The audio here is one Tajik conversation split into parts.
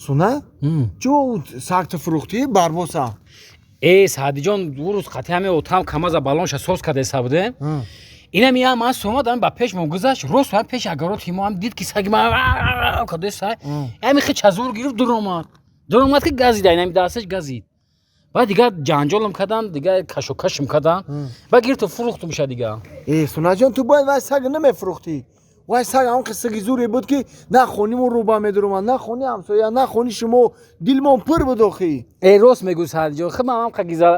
Суна? Чо сакт фурухтӣ барбоса? Саъдиҷон ду рӯз қатъи ҳаме отам камаза балонша соз карда ҳисабиде. Инам ям аз сомадам ба пешмон гузашт. Рост ҳам пеш агарот имо ҳам дид ки саги ман каде сай. Ами хи чазур гирифт дуромад. Дуромад ки газида инам дасташ газид. Баъд дигар ҷанҷолам кадан, дигар кашокашим кадан. Баъд гирифту фурухтум ша дигар. Сунаҷон ту бояд вай саг намефурухтӣ. Вай саг ҳамон қиссаги зуре буд ки на хонимон рӯба медуромад, на хони ҳамсоя, на хони шумо дилмон пур буд охӣ. Рост мегӯ Саъдиҷон. Хи ман қа гиза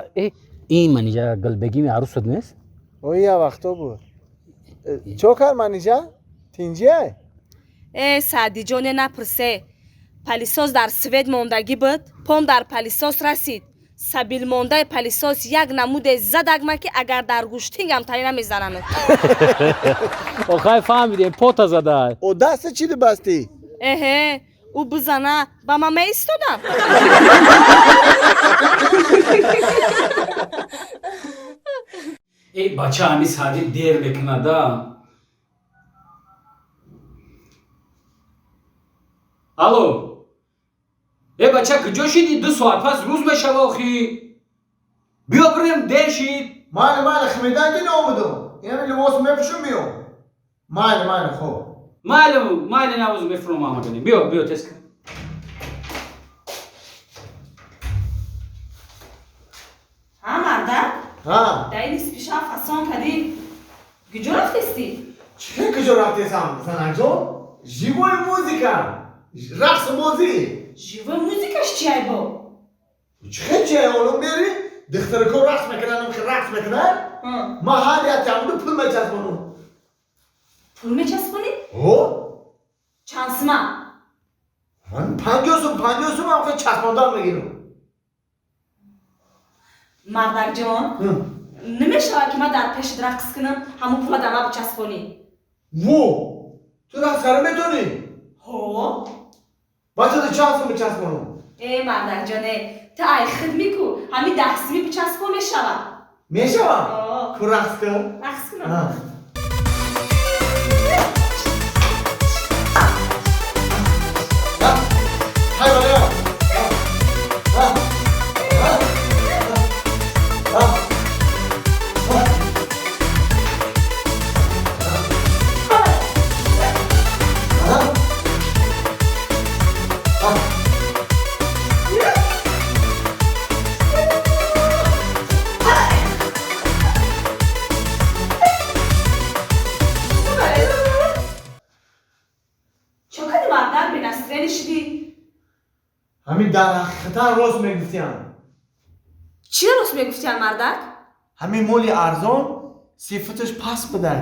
ин манижа Галбегими арӯсат нест? Я вақто буд. Чо кар манижа? Тинҷиай? Саъдиҷоне напурсе. Палисоз дар свет мондагӣ буд, пом дар палисоз расид. Сабилмондаи палисоз як намуде задагма ки агар дар гӯштингам тани намезанамед. Охай фаҳмидем пота задай. О даста чӣ дубастӣ? Ӯ бизана ба ман меистодам. Бача ҳами Саъдӣ дер мекунада. Алло. Бача куҷо шидӣ? 2 соат пас рӯз мешава охӣ. Биё бирем дер шид. Майли хмидан ки наомадам. Яъне либос мепӯшам биём. Майли хоб. Майли навоз мефуром амагани. Биё тез кар. Мардак? Ҳа. Дай ниспишам фасон кадӣ. Куҷо рафтести? Чӣ куҷо рафтесам? Санаҷон? Живои музика. Рақс бозӣ. Живои музикаш чӣ айбо? Чӣ олум бери? Духтарако рақс мекунам ки рақс мекунад? Ман ҳар як тамду пул мечаспонам. Пул мечаспонӣ? Чанд сума? Ман 50 сум ам ки часпондан мегирам. Мардакҷон, намешавад ки ман дар пешат рақс кунам, ҳамун пула дар ман бичаспонӣ? Ту рақс кара метонӣ? Бачада чанд сум бичаспонам? Мардакҷоне, ту ай хидмӣ ку, ҳамин 10 суми бичаспон мешавад. Мешавад? Ку рақс кун. Рақс кунам. ҳамин дар ҳақиқатан рост мегуфтиям. Чӣ рост мегуфтиям мардак? ҳамин моли арзон сифаташ паст будай.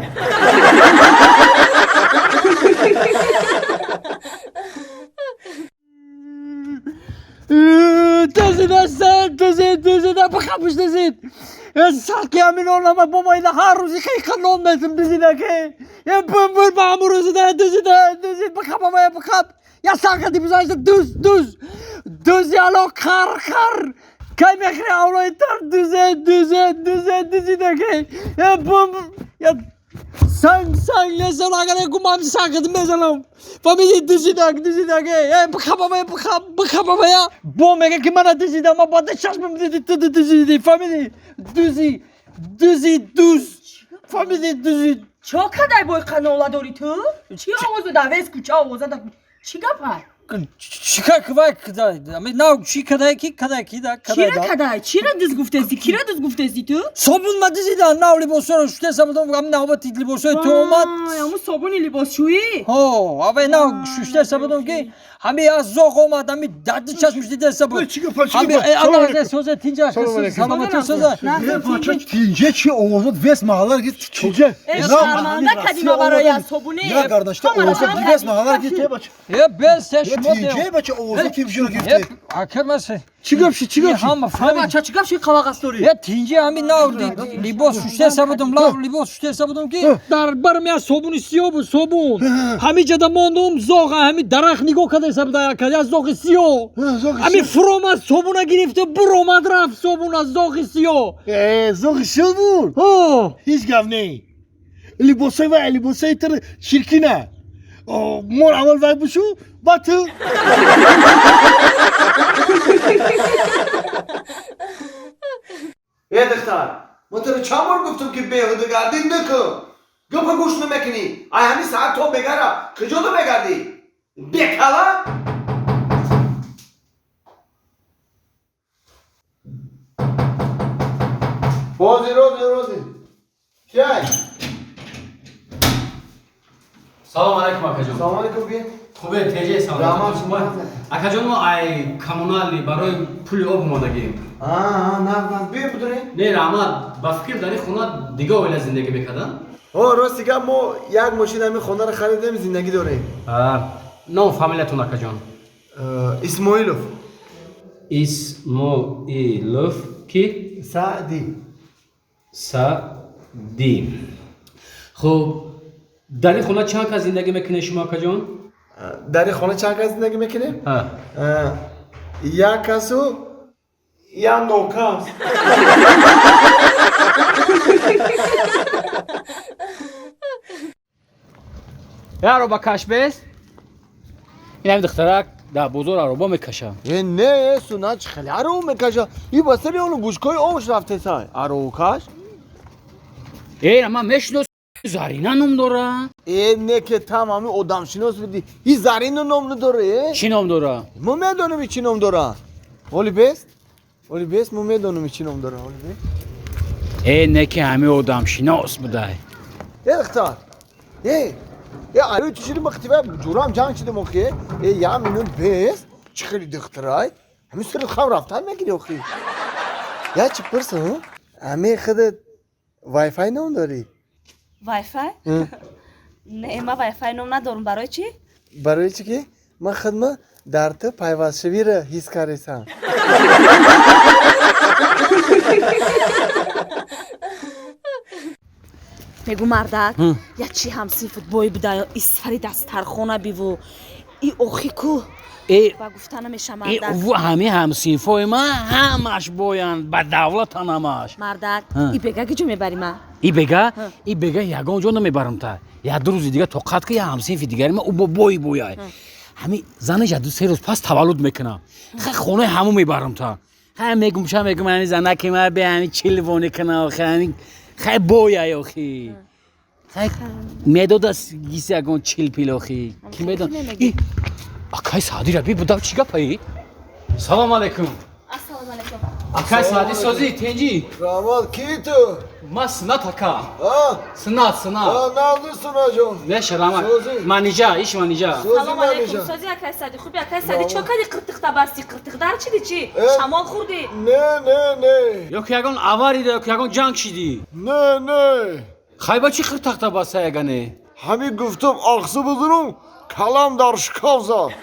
Дузида бахабуш дузид. Сарки ҳамин олама бо ма ина ҳар рӯзи қиқа нон месим дузида ки. Бумбур ба ҳамун рӯзида дузид бахабамая бахаб. Я саркади бизаништа дуз яло қар. Кай мехри авлоитар дузида ки. Sang lesan agar gumam sangkadi mezanam. Famili duzida ke. Bıkabamaya. Bom mega ki mana duzida ma bada şaşmam duzidi. Famili duz. Famili duzi. Çok kadar boy kanola dori tu? Çi ovozu da ves kuça ovoza da. Çi kapar? Şika kıvay kıday. Ama ne şi kaday ki da. Kira kaday. Çira düz guftesi. Kira düz guftesi tu? Sabun ma duzida na libosoro şute sabun am na obat libosoro tomat. Ama sabun libos şuyi. Ava na şute sabun ki hami az zor olmadı hami dadı çalışmış dedi sabun. Hami Allah söze tince selamet söze. Tince çi ovozu ves mağalar git. Tince. Şarmanda kadima baraya sabuni. Ya kardeşler ovozu ves mağalar git. Ben seç Tince başı ovozu kim şunu gitti. Akırması. Çıkıp. Hama fami. Çıkıp şey kavagası dori. Ya tince hami na libos şute sabun libos şute sabun ki. Dar barım ya sabun istiyor bu sabun. Hami cada mondum zoga hami darak nigo kadar sabda ya zog istiyor. Hami froma sabuna girifte broma draf sabuna zog istiyor. Zog sabun. Hiç gavne. Libosay tar şirkine. Mor amal vay bu şu batı. روزی کیای سلام علیکم آقا سلام علیکم بیا خوبه تیجه سلام رحمان علیکم شما. آقا جان ما ای کمونالی برای پول آب اومدگیم نه بیا بدونی نه رحمت با فکر داری خونه دیگه اویل زندگی میکردن راستی که ما یک ماشین همین خونه رو خریدیم زندگی داریم نام فامیلیتون آقا جان اسماعیلوف اسماعیلوف کی سعدی خب در این خونه چند کس زندگی میکنه شما آقا جان در این خانه چند کس زندگی میکنیم؟ یک کس و یک نوکس یارو با کش بیست این هم دخترک در بزرگ رو با میکشه نه سنت خیلی ارو میکشه این بسری اونو بوشکای آمش رفته سای ارو کش این اما مشنو زارینه نوم داره نه که تمامی آدم شناس بدی این زرین نام نداره چی نام داره؟ ما میدونیم چی نام داره ولی بیست ما میدونیم چی نام داره ولی بیست این نه که همه آدم شناس بوده دختر ارو تو شیری مختیبه جورام جنگ شده مخیه یا منون بیست چه خیلی دخترای همین سر خم رفتن میگیری اخی یا چی پرسه همه خودت وای فای نام داری وای فای نه ما وای فای نام ندارم برای چی برای چی که من خدمه در تو پیوست شوی را حس کردم میگو مردک یا چی همسیفت بای بوده یا اسفری دسترخانه بیو ای اوخی کو با گفتن میشه مردک و همه همسیفای ما همش باین با دولت همش مردک ای بگه که جو میبری ما ای بگه یگان جا نمیبرم تا یا دو روز دیگه توقعت که یه همسیف دیگری ما او با بویای همین زنش دو سه روز پس تولد میکنه خیلی خونه همو میبرم تا خیلی میگم همین زنه که ما به همین چلوانه کنه خیلی بویای آخی خیلی میداد از گیسی اگان چل پیل آخی کی میداد آکای سعدی ربی بودم چی گپایی سلام علیکم السلام علیکم آکای سعدی سازی تنجی رامال کی تو ما سنت اکا سنت نالدی سنا جون نه رحمت منیجا ایش منیجا سلام علیکم سازی اکای سعدی خوبی اکای سعدی چه کردی قرتق تبستی قرتق در چی شمال خوردی نه یا که یگان آواری ده یا که یگان جنگ شدی نه خیبا چی قرتق تبسته یگانه همین گفتم آخسو بدونم کلام در شکاف زد